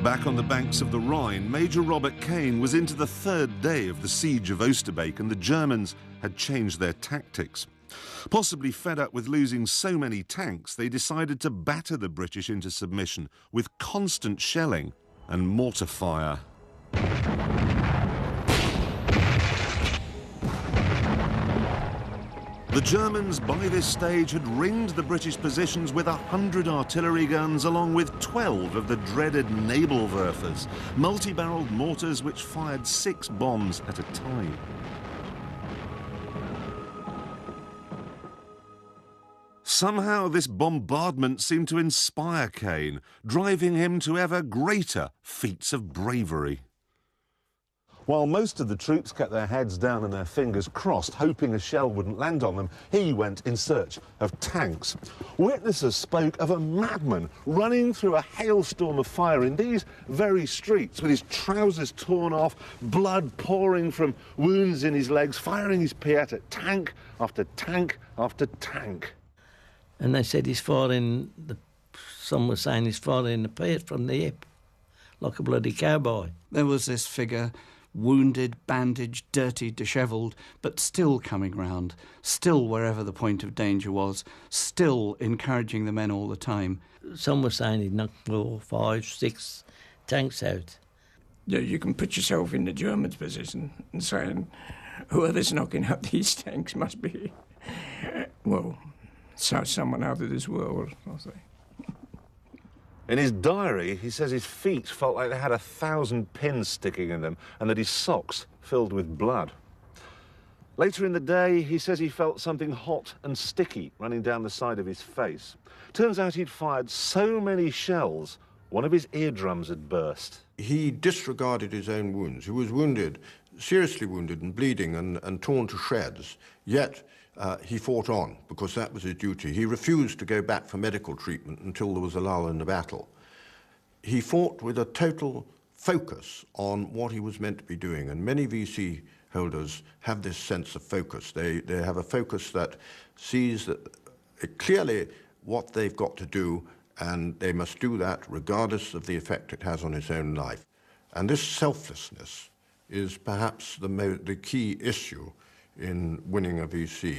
Back on the banks of the Rhine, Major Robert Cain was into the third day of the siege of Oosterbeek, and the Germans had changed their tactics. Possibly fed up with losing so many tanks, they decided to batter the British into submission with constant shelling and mortar fire. The Germans, by this stage, had ringed the British positions with 100 artillery guns, along with 12 of the dreaded Nebelwerfers, multi-barreled mortars which fired 6 bombs at a time. Somehow this bombardment seemed to inspire Cain, driving him to ever greater feats of bravery. While most of the troops kept their heads down and their fingers crossed, hoping a shell wouldn't land on them, he went in search of tanks. Witnesses spoke of a madman running through a hailstorm of fire in these very streets, with his trousers torn off, blood pouring from wounds in his legs, firing his Piat at tank after tank after tank. And they said he's firing, some were saying he's firing the Piat from the hip, like a bloody cowboy. There was this figure, wounded, bandaged, dirty, dishevelled, but still coming round, still wherever the point of danger was, still encouraging the men all the time. Some were saying he'd knocked 4, 5, 6 tanks out. Yeah, you can put yourself in the Germans' position and saying, whoever's knocking out these tanks must be, well, so someone out of this world, I'll say. In his diary, he says his feet felt like they had 1,000 pins sticking in them and that his socks filled with blood. Later in the day, he says he felt something hot and sticky running down the side of his face. Turns out he'd fired so many shells, one of his eardrums had burst. He disregarded his own wounds. He was wounded, seriously wounded and bleeding and torn to shreds, yet he fought on because that was his duty. He refused to go back for medical treatment until there was a lull in the battle. He fought with a total focus on what he was meant to be doing, and many VC holders have this sense of focus. They have a focus that sees that clearly what they've got to do, and they must do that regardless of the effect it has on his own life. And this selflessness is perhaps the key issue in winning a VC.